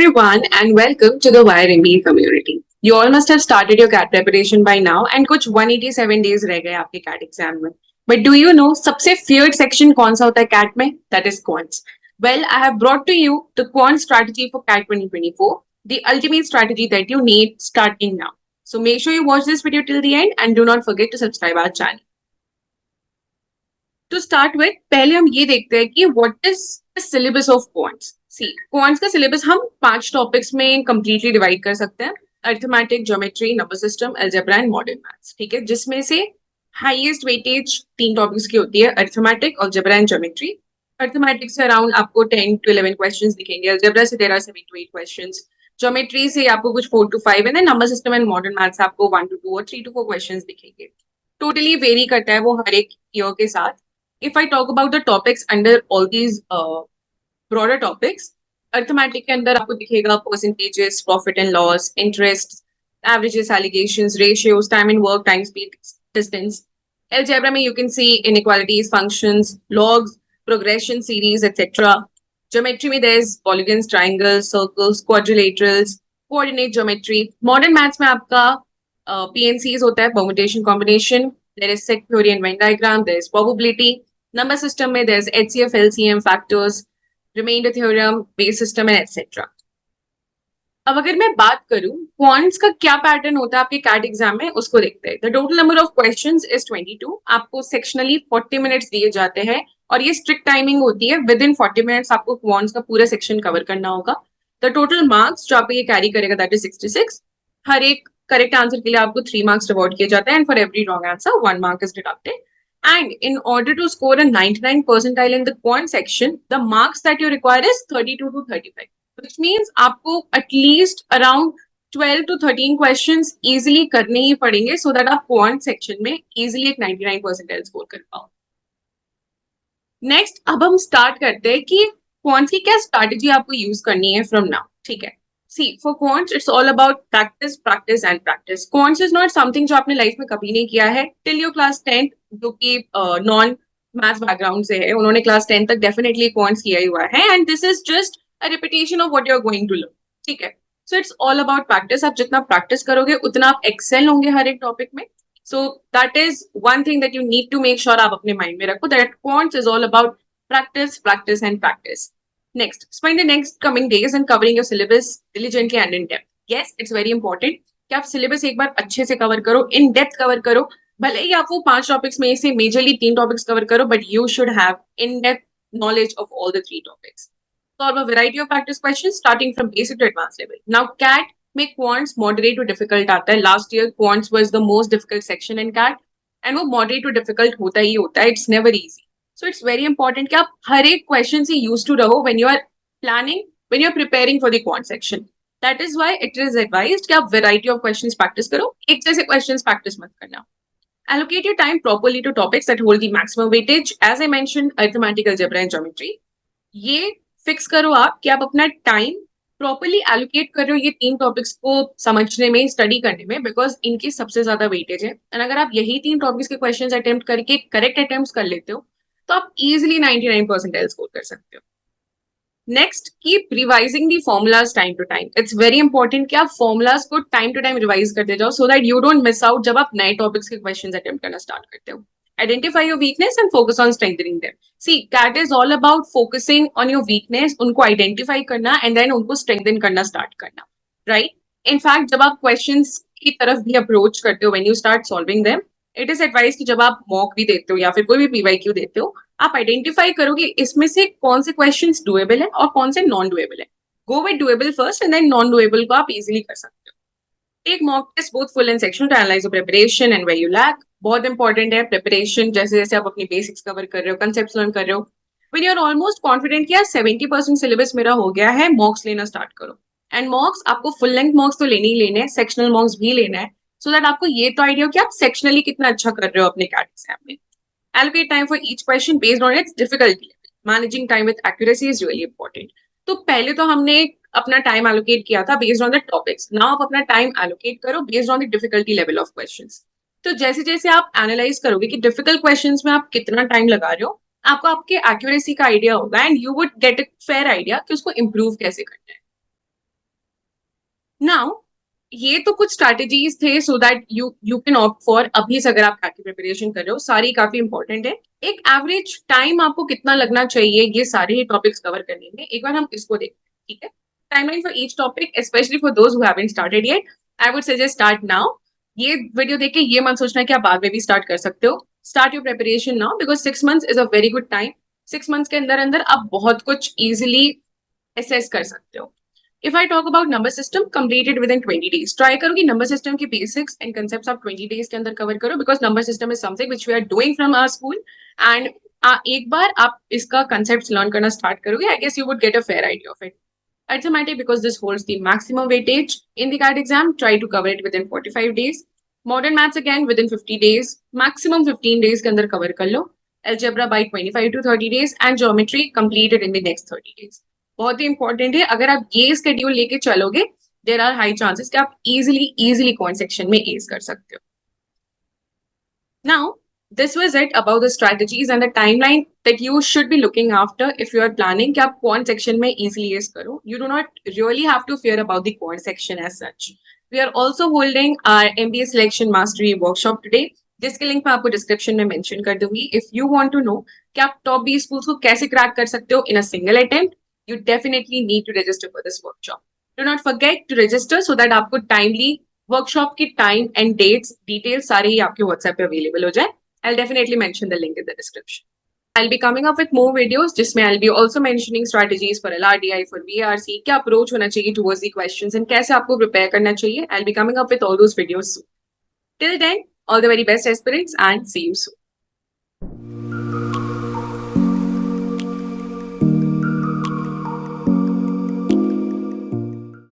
everyone and welcome to the Wire MBA community. You all must have started your CAT preparation by now and कुछ 187 days रह गए आपके CAT exam में. But do you know सबसे feared section कौन सा होता है CAT में? That is quants. Well, I have brought to you the quant strategy for CAT 2024, the ultimate strategy that you need starting now. So make sure you watch this video till the end and do not forget to subscribe our channel. To start with, पहले हम ये देखते हैं कि what is the syllabus of quants. See, quants का syllabus हम 5 topics में completely divide कर सकते हैं. Arithmetic, geometry, number system, algebra and modern maths. ठीक है, जिसमें से हाईएस्ट वेटेज 3 टॉपिक्स की होती है, arithmetic, algebra and geometry. Arithmetic से अराउंड आपको 10 to 11 क्वेश्चंस दिखेंगे. अलजेब्रा से there are 7 to 8 questions. Geometry से आपको कुछ 4 to 5 and number system and modern maths आपको 1 to 2 और 3 to 4 क्वेश्चंस दिखेंगे. टोटली वेरी करता है वो हर एक ईयर के साथ. If I talk about the topics under all these broader topics, arithmetic के अंदर आपको दिखेगा percentages, profit and loss, interest, averages, allegations, ratios, time and work, time, speed, distance. Algebra में you can see inequalities, functions, logs, progression series, etc. Geometry में there is polygons, triangles, circles, quadrilaterals, coordinate geometry. Modern maths में आपका PNCs होता है, permutation, combination. There is set theory and Venn diagram. There is probability. Number system में there is HCF, LCM, factors, remainder theorem, base system and etc. अब अगर मैं बात करूं क्वांट्स का क्या पैटर्न होता है आपके कैट एग्जाम में, उसको देखते हैं. The total number of questions is 22. आपको सेक्शनली 40 मिनट्स दिए जाते हैं और ये स्ट्रिक्ट टाइमिंग होती है. विद इन 40 मिनट्स आपको क्वांट्स का पूरा सेक्शन कवर करना होगा. द टोटल मार्क्स जो आपको ये कैरी करेगा दैट इज 66. हर एक करेक्ट आंसर के लिए आपको 3 मार्क्स रिवॉर्ड किए जाते हैं and for every wrong answer 1 mark is deducted. And in order to score a 99 percentile in the quant section, the marks that you require is 32 to 35, which means आपको at least around 12 to 13 questions easily करने ही पड़ेंगे so that आप quant section में easily एक 99 percentile score कर पाओ. Next, अब हम start करते हैं कि quant की क्या strategy आपको use करनी है from now. ठीक है. See, for quants, it's all about practice, practice and practice. Quants is not something जो आपने लाइफ में कभी नहीं किया है. Till your class 10th, जो कि नॉन मैथ्स बैकग्राउंड से है, उन्होंने क्लास 10 तक डेफिनेटली क्वांट्स किया ही हुआ है and this is just a repetition of what you are going to learn. ठीक है, so it's all about practice. आप जितना प्रैक्टिस करोगे उतना आप एक्सेल होंगे हर एक टॉपिक में. So that is one thing that you need to make sure आप अपने माइंड में रखो, that quants is all about practice, practice and practice. Next, spend the next coming days and covering your syllabus diligently and in depth. Yes, it's very important कि आप syllabus एक बार अच्छे से cover करो, इन डेप्थ कवर करो. भले ही आप वो 5 टॉपिक्स में से मेजरली 3 टॉपिक्स कवर करो, but you should have in depth knowledge of all the 3 topics. Solve a variety of practice questions starting from basic to advanced level. Now, CAT में quants moderate to difficult आता है. Last year quants was the most difficult section in CAT and वो moderate to difficult होता ही होता है. It's never easy. So it's very important कि आप हर एक क्वेश्चन से used to रहो when you are planning, when you are preparing for the quant section. That is why it is advised कि आप variety of questions practice करो. एक जैसे questions practice मत करना. Allocate your time properly to topics that hold the maximum weightage. As I mentioned, arithmetic, algebra and geometry. ये fix करो आप कि आप अपना time properly allocate कर रहे हो ये 3 टॉपिक्स को समझने में, स्टडी करने में, बिकॉज इनकी सबसे ज्यादा वेटेज है. एंड अगर आप यही 3 टॉपिक्स के क्वेश्चंस अटेम्प्ट करके करेक्ट अटेम्प्ट्स कर लेते हो तो आप इजिली 99 परसेंटाइल स्कोर कर सकते हो. Next, keep revising the formulas time to time. It's very important कि आप फॉर्मूलाज को टाइम टू टाइम रिवाइज करते जाओ so that you don't miss out जब आप नए टॉपिक्स के क्वेश्चंस अटेम्प्ट करना स्टार्ट करते हो. Identify your weakness and focus on strengthening them. See, CAT is all about focusing on your weakness, उनको identify करना and then उनको strengthen करना start करना, right? In fact, जब आप questions की तरफ भी approach करते हो, when you start solving them, it is advised कि जब आप mock भी देते हो या फिर कोई भी PYQ देते हो, आप identify करो कि इसमें से कौन से questions doable है और कौन से non doable है. Go with doable first and then non doable को आप easily कर सकते हो. Take mock test both full and sectional to analyze your preparation and where you lack. बहुत इंपॉर्टेंट है प्रिपरेशन. जैसे जैसे आप अपनी बेसिक्स कवर कर रहे हो, कंसेप्ट्स लर्न कर रहे हो, when you are almost confident कि यार 70% सिलेबस मेरा हो गया है, मॉक्स लेना स्टार्ट करो. एंड मॉक्स आपको फुल लेंथ मॉक्स तो लेने ही लेने हैं, सेक्शनल मॉक्स भी लेना है, सो दैट आपको ये तो आइडिया हो कि आप सेक्शनली कितना अच्छा कर रहे हो अपने कैट एग्जाम में. Allocate time for each question based on its difficulty level. Managing time with accuracy is really important. तो पहले तो हमने अपना टाइम एलोकेट किया था based on the topics. Now आप अपना टाइम एलोकेट करो based on the difficulty level of questions. तो जैसे जैसे आप एनालाइज करोगे कि डिफिकल्ट क्वेश्चंस में आप कितना टाइम लगा रहे हो, आपको आपके एक्यूरेसी का आइडिया होगा and you would get a fair idea कि उसको इम्प्रूव कैसे करना है. नाउ ये तो कुछ स्ट्रैटेजीज थे so that you can opt for अभी से, अगर आप की प्रिपरेशन कर रहे हो, सारी काफी इंपॉर्टेंट है। एक एवरेज टाइम आपको कितना लगना चाहिए ये सारे ही टॉपिक्स कवर करने में, एक बार हम इसको देखते हैं, ठीक है। Timeline for each topic, specially for those who haven't started yet, I would suggest start now. ये वीडियो देख के ये मत सोचना कि आप बाद में भी स्टार्ट कर सकते हो। Start your preparation now because 6 months is a very good time. 6 months के अंदर अंदर आप बहुत कुछ इजिली असेस कर सकते हो। If I talk about number system, completed within 20 days. Try करो कि number system की basics and concepts आप 20 days के अंदर cover करो, because number system is something which we are doing from our school, and एक बार आप इसका concepts learn करना start करोगे, I guess you would get a fair idea of it. Arithmetic, because this holds the maximum weightage in the CAT exam, try to cover it within 45 days. Modern maths again within 50 days, maximum 15 days के अंदर cover कर लो. Algebra by 25 to 30 days, and geometry completed in the next 30 days. बहुत ही important है, अगर आप ये schedule लेके चलोगे, देर आर हाई चांसेस कि आप इजिली कौन सेक्शन में एज कर सकते हो। Now this was it about the strategies and the timeline that you should be looking after if you are planning कि आप कौन सेक्शन में इजिली एज करो। You do not really have to fear about the कौन section ace such. We are also holding our MBA selection mastery workshop today, जिसके link मैं आपको description में मेंशन कर दूंगी। If you want to know कि आप टॉप 20 स्कूल्स को कैसे क्रैक कर सकते हो in a single attempt, you definitely need to register for this workshop. Do not forget to register so that आपको timely workshop की time and dates details सारे ही आपके WhatsApp पे available हो जाए. I'll definitely mention the link in the description. I'll be coming up with more videos जिसमें I'll be also mentioning strategies for LRDI, for VRC, क्या approach होना चाहिए towards the questions and कैसे आपको prepare करना चाहिए. I'll be coming up with all those videos soon. Till then, all the very best aspirants and see you soon.